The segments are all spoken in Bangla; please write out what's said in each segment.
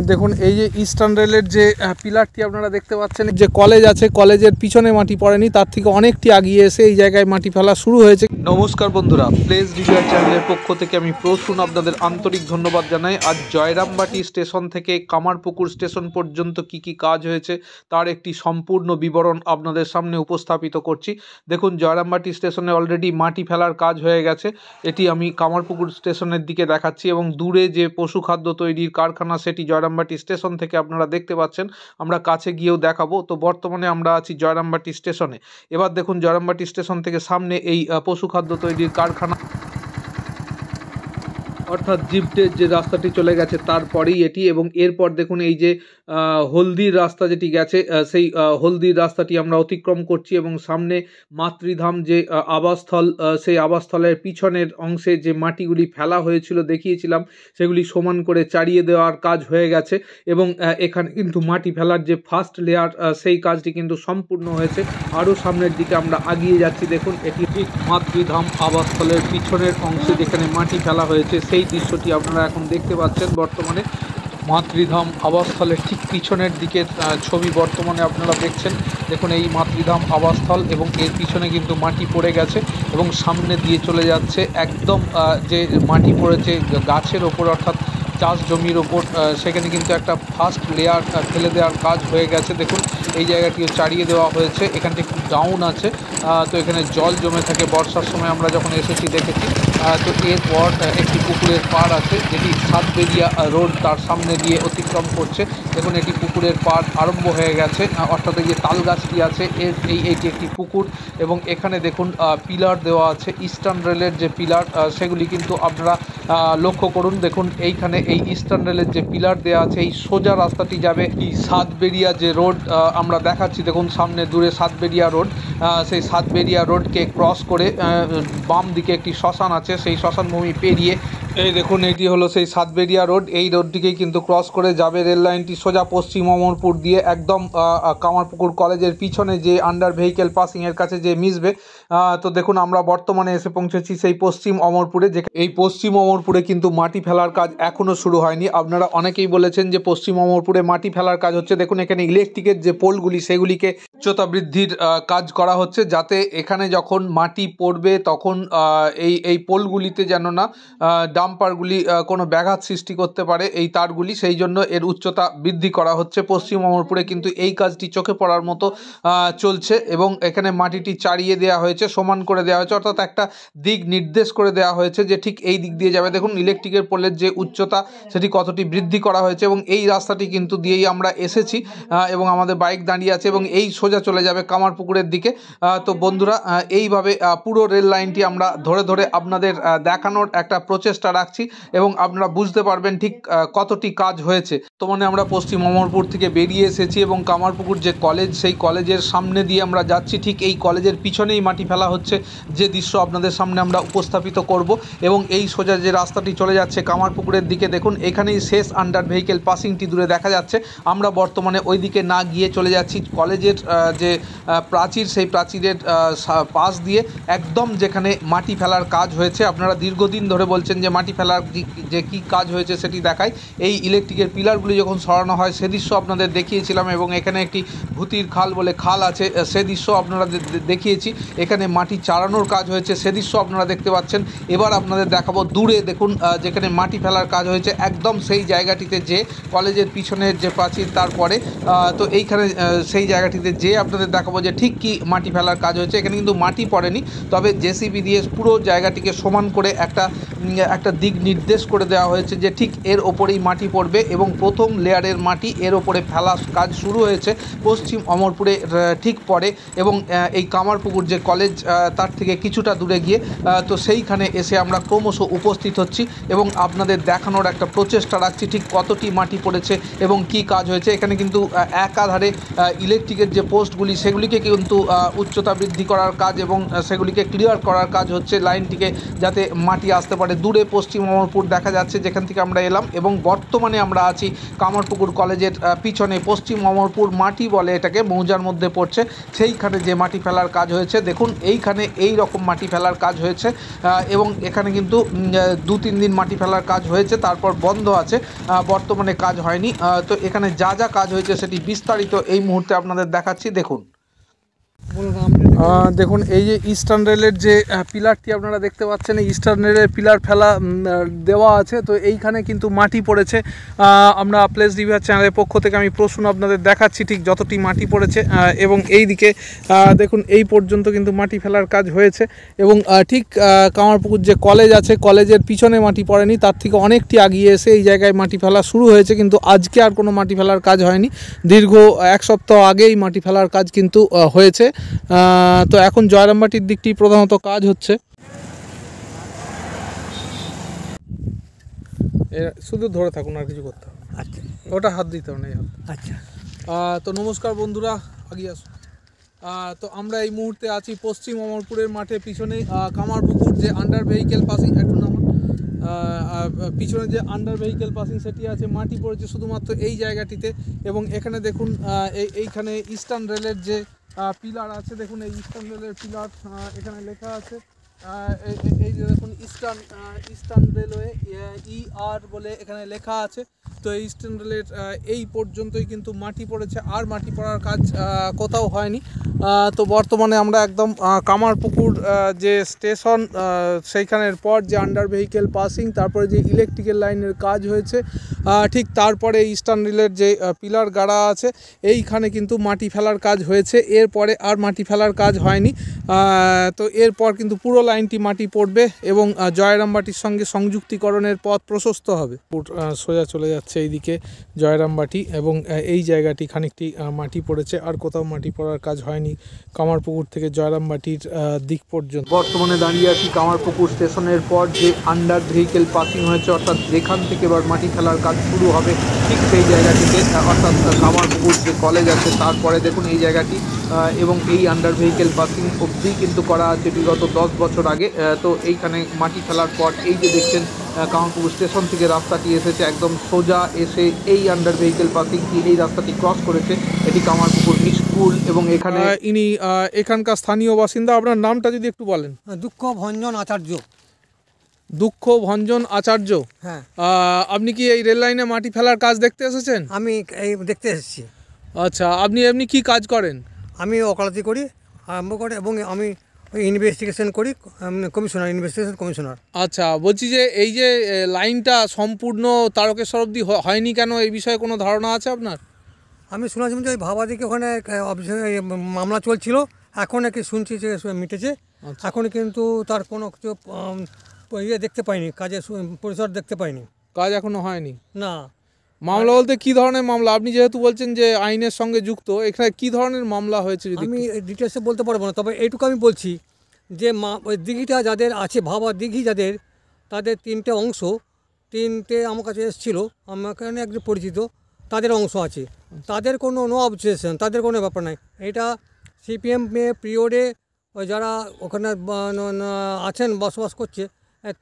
দেখুন এই যে ইস্টার্ন রেলের যে পিলারটি আপনারা দেখতে পাচ্ছেন, যে কলেজ আছে, কলেজের পিছনে মাটি পড়েনি, তার থেকে অনেকটি আগিয়ে এসে এই জায়গায় মাটি ফেলা শুরু হয়েছে। নমস্কার বন্ধুরা, প্লেস রিভিউয়ার চ্যানেলের পক্ষ থেকে আমি প্রসূন আপনাদের আন্তরিক ধন্যবাদ জানাই। আজ জয়রামবাটি স্টেশন থেকে কামারপুকুর স্টেশন পর্যন্ত কি কি কাজ হয়েছে তার একটি সম্পূর্ণ বিবরণ আপনাদের সামনে উপস্থাপিত করছি। দেখুন, জয়রামবাটি স্টেশনে অলরেডি মাটি ফেলার কাজ হয়ে গেছে। এটি আমি কামারপুকুর স্টেশনের দিকে দেখাচ্ছি এবং দূরে যে পশু খাদ্য তৈরির কারখানা সেটি জয়রামবাটি স্টেশন থেকে আপনারা দেখতে পাচ্ছেন। আমরা কাছে গিয়েও দেখাবো। তো বর্তমানে আমরা আছি জয়রামবাটি স্টেশনে। এবার দেখুন, জয়রামবাটি স্টেশন থেকে সামনে এই পশু খাদ্য তৈরির কারখানা, অর্থাৎ জিপটের যে রাস্তাটি চলে গেছে তারপরেই এটি। এবং এরপর দেখুন এই যে হলদির রাস্তা যেটি গেছে, সেই হলদির রাস্তাটি আমরা অতিক্রম করছি এবং সামনে মাতৃধাম যে আবাসস্থল, সেই আবাসস্থলের পিছনের অংশে যে মাটিগুলি ফেলা হয়েছিল দেখিয়েছিলাম, সেগুলি সমান করে চাড়িয়ে দেওয়ার কাজ হয়ে গেছে। এবং এখানে কিন্তু মাটি ফেলার যে ফার্স্ট লেয়ার, সেই কাজটি কিন্তু সম্পূর্ণ হয়েছে। আরও সামনের দিকে আমরা আগিয়ে যাচ্ছি। দেখুন, এটি ঠিক মাতৃধাম আবাসস্থলের পিছনের অংশে যেখানে মাটি ফেলা হয়েছে সেই দৃশ্যটি আপনারা এখন দেখতে পাচ্ছেন। বর্তমানে মাতৃধাম আবাসস্থলের ঠিক পিছনের দিকে ছবি বর্তমানে আপনারা দেখছেন। দেখুন, এই মাতৃধাম আবাসস্থল এবং এর পিছনে কিন্তু মাটি পড়ে গেছে এবং সামনে দিয়ে চলে যাচ্ছে একদম যে মাটি পড়েছে গাছের ওপর, অর্থাৎ চাষ জমির ওপর, সেখানে কিন্তু একটা ফার্স্ট লেয়ার ফেলে দেওয়ার কাজ হয়ে গেছে। দেখুন, এই জায়গাটিও চাড়িয়ে দেওয়া হয়েছে। এখানটা একটু ডাউন আছে, তো এখানে জল জমে থাকে বর্ষার সময়, আমরা যখন এসেছি দেখেছি। তো এরপর একটি পুকুরের পাড় আছে যেটি সাতবেরিয়া রোড তার সামনে দিয়ে অতিক্রম করছে। দেখুন, এটি পুকুরের পাড় আরম্ভ হয়ে গেছে, অর্থাৎ এই যে তাল গাছটি আছে এইটি একটি পুকুর। এবং এখানে দেখুন পিলার দেওয়া আছে, ইস্টার্ন রেলের যে পিলার, সেগুলি কিন্তু আপনারা লক্ষ্য করুন। দেখুন, এইখানে এই ইস্টার্ন রেলের যে পিলার দেওয়া আছে, এই সোজা রাস্তাটি যাবে এই সাতবেরিয়া যে রোড আমরা দেখাচ্ছি। দেখুন, সামনে দূরে সাতবেরিয়া রোড, সেই সাতবেরিয়া রোডকে ক্রস করে বাম দিকে একটি শ্মশান আছে, সেই শ্মশান ভূমি পেরিয়ে এই দেখুন এটি হলো সেই সাতবেরিয়া রোড। এই রোডটিকেই কিন্তু ক্রস করে যাবে রেল লাইনটি সোজা পশ্চিম অমরপুর দিয়ে, একদম কামারপুকুর কলেজের পিছনে যে আন্ডার ভেহিকেল পাসিংয়ের কাছে যে মিশবে। তো দেখুন, আমরা বর্তমানে এসে পৌঁছেছি সেই পশ্চিম অমরপুরে। যে এই পশ্চিম অমরপুরে কিন্তু মাটি ফেলার কাজ এখনও শুরু হয়নি। আপনারা অনেকেই বলেছেন যে পশ্চিম অমরপুরে মাটি ফেলার কাজ হচ্ছে। দেখুন, এখানে ইলেকট্রিকের যে পোলগুলি সেগুলিকে উচ্চতা বৃদ্ধির কাজ করা হচ্ছে, যাতে এখানে যখন মাটি পড়বে তখন এই পোলগুলিতে যেন না ডাম্পারগুলি কোনো ব্যাঘাত সৃষ্টি করতে পারে, এই তারগুলি, সেই জন্য এর উচ্চতা বৃদ্ধি করা হচ্ছে। পশ্চিম অমরপুরে কিন্তু এই কাজটি চোখে পড়ার মতো চলছে এবং এখানে মাটিটি চাড়িয়ে দেওয়া হয়েছে, সমান করে দেওয়া হয়েছে, অর্থাৎ একটা দিক নির্দেশ করে দেওয়া হয়েছে যে ঠিক এই দিক দিয়ে যাবে। দেখুন, ইলেকট্রিকের পোলের যে উচ্চতা সেটি কতটি বৃদ্ধি করা হয়েছে এবং এই রাস্তাটি কিন্তু দিয়েই আমরা এসেছি এবং আমাদের বাইক দাঁড়িয়ে আছে এবং এই সোজা চলে যাবে কামারপুকুরের দিকে। তো বন্ধুরা, এইভাবে পুরো রেল লাইনটি আমরা ধরে ধরে আপনাদের দেখানোর একটা প্রচেষ্টা রাখছি এবং আপনারা বুঝতে পারবেন ঠিক কতটি কাজ হয়েছে। তো মানে আমরা পশ্চিম অমরপুর থেকে বেরিয়ে এসেছি এবং কামারপুকুর যে কলেজ, সেই কলেজের সামনে দিয়ে আমরা যাচ্ছি। ঠিক এই কলেজের পিছনেই মাটি ফেলা হচ্ছে, যে দৃশ্য আপনাদের সামনে আমরা উপস্থাপিত করব। এবং এই সোজা যে রাস্তাটি চলে যাচ্ছে কামারপুকুরের দিকে, দেখুন এখানেই শেষ আন্ডার ভেহিকেল পাসিংটি দূরে দেখা যাচ্ছে। আমরা বর্তমানে ওই দিকে না গিয়ে চলে যাচ্ছি কলেজের যে প্রাচীর, সেই প্রাচীরের পাশ দিয়ে একদম যেখানে মাটি ফেলার কাজ হয়েছে। আপনারা দীর্ঘদিন ধরে বলছেন যে মাটি ফেলার যে কী কাজ হয়েছে সেটি দেখায়। এই ইলেকট্রিকের পিলারগুলি যখন সরানো হয় সে দৃশ্য আপনাদের দেখিয়েছিলাম এবং এখানে একটি ভূতির খাল বলে খাল আছে, সে দৃশ্য আপনারা দেখিয়েছি। এখানে মাটি চাড়ানোর কাজ হয়েছে, সে দৃশ্য আপনারা দেখতে পাচ্ছেন। এবার আপনাদের দেখাবো দূরে, দেখুন যেখানে মাটি ফেলার কাজ হয়েছে একদম সেই জায়গাটিতে, যে কলেজের পিছনের যে প্রাচীর তারপরে, তো এইখানে সেই জায়গাটিতে যে আপনাদের দেখাবো যে ঠিক কি মাটি ফেলার কাজ হয়েছে। এখানে কিন্তু মাটি পড়েনি, তবে জেসিবি দিয়ে পুরো জায়গাটিকে সমান করে একটা দিক নির্দেশ করে দেওয়া হয়েছে যে ঠিক এর ওপরেই মাটি পড়বে এবং প্রথম লেয়ারের মাটি এর ওপরে ফেলার কাজ শুরু হয়েছে পশ্চিম অমরপুরে ঠিক পরে। এবং এই কামারপুকুর যে কলেজ তার থেকে কিছুটা দূরে গিয়ে, তো সেইখানে এসে আমরা ক্রমশ উপস্থিত হচ্ছি এবং আপনাদের দেখানোর একটা প্রচেষ্টা রাখছি ঠিক কতটি মাটি পড়েছে এবং কি কাজ হয়েছে। এখানে কিন্তু একাধারে ইলেকট্রিকের যে পোস্টগুলি সেগুলিকে কিন্তু উচ্চতা বৃদ্ধি করার কাজ এবং সেগুলিকে ক্লিয়ার করার কাজ হচ্ছে, লাইনটিকে যাতে মাটি আসতে পারে। দূরে পশ্চিম অমরপুর দেখা যাচ্ছে যেখান থেকে আমরা এলাম এবং বর্তমানে আমরা আছি কামারপুকুর কলেজের পিছনে পশ্চিম অমরপুর মাটি বলে এটাকে, মৌজার মধ্যে পড়ছে, সেইখানে যে মাটি ফেলার কাজ হয়েছে দেখুন এইখানে এই রকম মাটি ফেলার কাজ হয়েছে এবং এখানে কিন্তু 2-3 দিন মাটি ফেলার কাজ হয়েছে, তারপর বন্ধ আছে, বর্তমানে কাজ হয়নি। তো এখানে যা যা কাজ হয়েছে সেটি বিস্তারিত এই মুহূর্তে আপনাদের দেখাচ্ছি। দেখুন এই যে ইস্টার্ন রেলের যে পিলারটি আপনারা দেখতে পাচ্ছেন, এই ইস্টার্ন রেলের পিলার ফেলা দেওয়া আছে। তো এইখানে কিন্তু মাটি পড়েছে, আমরা প্লেস রিভিউয়ার চ্যানেলের পক্ষ থেকে আমি প্রশ্ন আপনাদের দেখাচ্ছি ঠিক যতটি মাটি পড়েছে, এবং এই দিকে দেখুন এই পর্যন্ত কিন্তু মাটি ফেলার কাজ হয়েছে এবং ঠিক কামারপুকুর যে কলেজ আছে কলেজের পিছনে মাটি পড়েনি, তার থেকে অনেকটি আগিয়ে এসে এই জায়গায় মাটি ফেলা শুরু হয়েছে, কিন্তু আজকে আর কোনো মাটি ফেলার কাজ হয়নি। দীর্ঘ 1 সপ্তাহ আগেই মাটি ফেলার কাজ কিন্তু হয়েছে। তো এখন জয়রামবাটির দিকটি প্রধানত কাজ হচ্ছে, শুধু ধরে থাকুন আর কিছু করতে হবে। আচ্ছা, ওটা হাত দিতে হবে না। আচ্ছা, তো নমস্কার বন্ধুরা, আগিয়ে আসুন। তো আমরা এই মুহূর্তে আছি পশ্চিম অমরপুরের মাঠে, পিছনে কামারপুকুর যে আন্ডার ভেহিকেল পাসিং, একটু নাম পিছনে যে আন্ডার ভেহিকেল পাসিং সেটি আছে, মাটি পড়েছে শুধুমাত্র এই জায়গাটিতে। এবং এখানে দেখুন এইখানে ইস্টার্ন রেলের যে পিলার আছে, দেখুন এই ইস্টার্ন রেলের পিলার এখানে লেখা আছে, এই যে দেখুন ইস্টার্ন রেলওয়ে ER বলে এখানে লেখা আছে। তো এই ইস্টার্ন রেলের এই পর্যন্তই কিন্তু মাটি পড়েছে, আর মাটি পড়ার কাজ কোথাও হয়নি। তো বর্তমানে আমরা একদম কামারপুকুর যে স্টেশন সেইখানের পর যে আন্ডার ভেহিকেল পাসিং, তারপরে যে ইলেকট্রিক্যাল লাইনের কাজ হয়েছে, ঠিক তারপরে ইস্টার্ন রেলের যে পিলার গাড়া আছে এইখানে কিন্তু মাটি ফেলার কাজ হয়েছে, এরপরে আর মাটি ফেলার কাজ হয়নি। তো এরপর কিন্তু পুরো লাইনটি মাটি পড়বে এবং জয়রামবাটির সঙ্গে সংযুক্তিকরণের পথ প্রশস্ত হবে। সোজা চলে যাচ্ছে এইদিকে জয়রামবাটি এবং এই জায়গাটি খানিকটি মাটি পড়েছে, আর কোথাও মাটি পড়ার কাজ হয়নি কামারপুকুর থেকে জয়রামবাটির দিক পর্যন্ত। বর্তমানে দাঁড়িয়ে আছি কামারপুকুর স্টেশনের পর যে আন্ডার ভেহিকেল পাসিং হয়েছে, অর্থাৎ যেখান থেকে এবার মাটি ফেলার কাজ শুরু হবে ঠিক সেই জায়গাটিতে, অর্থাৎ কামারপুকুর যে কলেজ আছে তারপরে দেখুন এই জায়গাটি, এবং এই আন্ডার ভেহিকেল পাসিং অবধি কিন্তু করা আছে বিগত 10 বছর আগে। তো এইখানে মাটি ফেলার পর এই যে দেখছেন কামারপুকুর স্টেশন থেকে রাস্তাটি এসেছে একদম সোজা এসে এই আন্ডার ভেহিকেল পাসিং এই রাস্তাটি ক্রস করেছে, এটি কামারপুকুর স্কুল। এবং এখানে ইনি এখানকার স্থানীয় বাসিন্দা, আপনার নামটা যদি একটু বলেন। দুঃখ ভঞ্জন আচার্য। দুঃখ ভঞ্জন আচার্য, হ্যাঁ। আপনি কি এই রেল লাইনে মাটি ফেলার কাজ দেখতে এসেছেন? আমি এই দেখতে এসেছি। আচ্ছা, আপনি এমনি কি কাজ করেন? আমি ওকালতি করি আরম্ভ করে, এবং আমি ইনভেস্টিগেশন করি, কমিশনার, ইনভেস্টিগেশন কমিশনার। আচ্ছা, বলছি যে এই যে লাইনটা সম্পূর্ণ তারকেশ্বর অবধি হয়নি কেন, এই বিষয়ে কোনো ধারণা আছে আপনার? আমি শুনেছিলাম যে ভাবাদিকে ওখানে মামলা চলছিল, এখন নাকি শুনছি যে মিটেছে। এখন কিন্তু তার কোনো কিছু ইয়ে দেখতে পাইনি, কাজের পরিসর দেখতে পাইনি, কাজ এখনো হয়নি। না। মামলা বলতে কি ধরনের মামলা? আপনি যেহেতু বলছেন যে আইনের সঙ্গে যুক্ত, এখানে কি ধরনের মামলা হয়েছে যদি? আমি ডিটেলসে বলতে পারবো না, তবে এইটুকু আমি বলছি যে ওই দিঘিটা যাদের আছে, ভাবা দিঘি যাদের, তাদের 3টে অংশ, 3টে আমার কাছে এসেছিলো, আমার কাছে একজন পরিচিত, তাদের অংশ আছে, তাদের কোনো নো অবজেকশন, তাদের কোনো ব্যাপার নাই। এটা CPM পিরিয়ডে ওই যারা ওখানে আছেন, বসবাস করছে,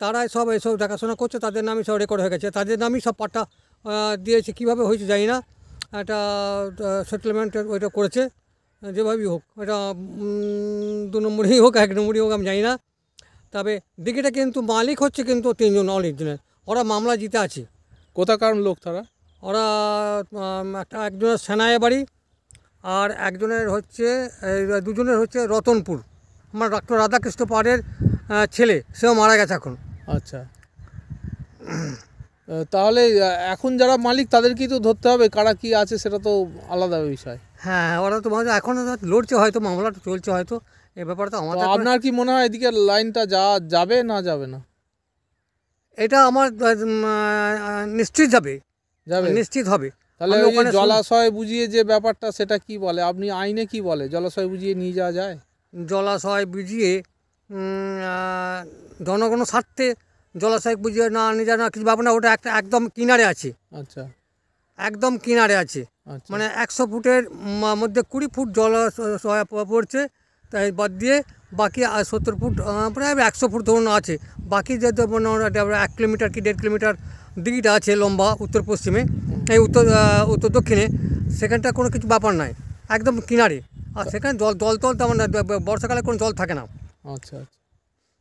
তারাই সব এসব দেখাশোনা করছে, তাদের নামই সব রেকর্ড হয়ে গেছে, তাদের নামই সব পাট্টা দিয়েছে। কীভাবে হয়েছে জানি না, একটা সেটেলমেন্ট ওইটা করেছে, যেভাবেই হোক, এটা 2 নম্বরেই হোক 1 নম্বরই হোক আমি জানি না। তবে দিঘিটা কিন্তু মালিক হচ্ছে কিন্তু 3 জন অরিজিনাল, ওরা মামলা জিতে আছে। কোথাকার লোক তারা? ওরা একজনের সেনায় বাড়ি, আর একজনের হচ্ছে, 2জনের হচ্ছে রতনপুর, আমার ডক্টর রাধাকৃষ্ণ পাড়ের ছেলে, সেও মারা গেছে এখন। আচ্ছা, তাহলে এখন যারা মালিক তাদেরকেই তো ধরতে হবে, কারা কি আছে সেটা তো আলাদা বিষয়। হ্যাঁ, ওরা তো এখন লড়ছে, হয়তো মামলাটা চলছে, হয়তো এই ব্যাপারটা আমাদের। আপনার কি মনে হয় এদিকে লাইনটা যাবে না যাবে না? এটা আমার নিশ্চিত যাবে, নিশ্চিত হবে। তাহলে ওই জলাশয় বুঝিয়ে যে ব্যাপারটা, সেটা কি বলে আপনি আইনে কি বলে, জলাশয় বুঝিয়ে নিয়ে যাওয়া যায়? জলাশয় বুঝিয়ে জনগণের স্বার্থে জলাশয় বুঝিয়ে না নিয়ে যাওয়া কিছু ব্যাপার না, ওটা একটা একদম কিনারে আছে। আচ্ছা, একদম কিনারে আছে, মানে 100 ফুটের মধ্যে 20 ফুট জলাশয় পড়ছে, তাই বাদ দিয়ে বাকি 70 ফুট, প্রায় 100 ফুট ধরুন আছে। বাকি যে 1 কিলোমিটার কি 1.5 কিলোমিটার দিঘিটা আছে লম্বা উত্তর পশ্চিমে, এই উত্তর দক্ষিণে, সেখানটা কোনো কিছু ব্যাপার নাই, একদম কিনারে। আর সেখানে জল তেমন না, বর্ষাকালে কোনো জল থাকে না। আচ্ছা আচ্ছা,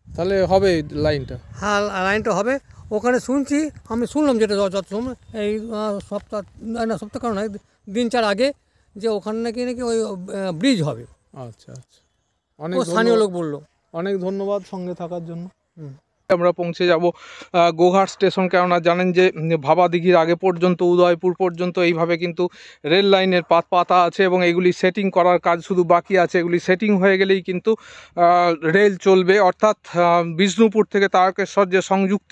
তাহলে হবে লাইনটা? হ্যাঁ, লাইনটা হবে। ওখানে শুনছি, আমি শুনলাম যেটা যত সময় এই সপ্তাহ কারণ নয়, দিন 4 আগে, যে ওখানে নাকি ওই ব্রিজ হবে। আচ্ছা আচ্ছা, অনেক স্থানীয় লোক বললো। অনেক ধন্যবাদ সঙ্গে থাকার জন্য। আমরা পৌঁছে যাব গোঘাট স্টেশন। কেননা জানেন যে ভাবা দিঘির আগে পর্যন্ত, উদয়পুর পর্যন্ত এইভাবে কিন্তু রেল লাইনের পাতা আছে এবং এগুলি সেটিং করার কাজ শুধু বাকি আছে। এগুলি সেটিং হয়ে গেলেই কিন্তু রেল চলবে, অর্থাৎ বিষ্ণুপুর থেকে তারকেশ্বর যে সংযুক্তি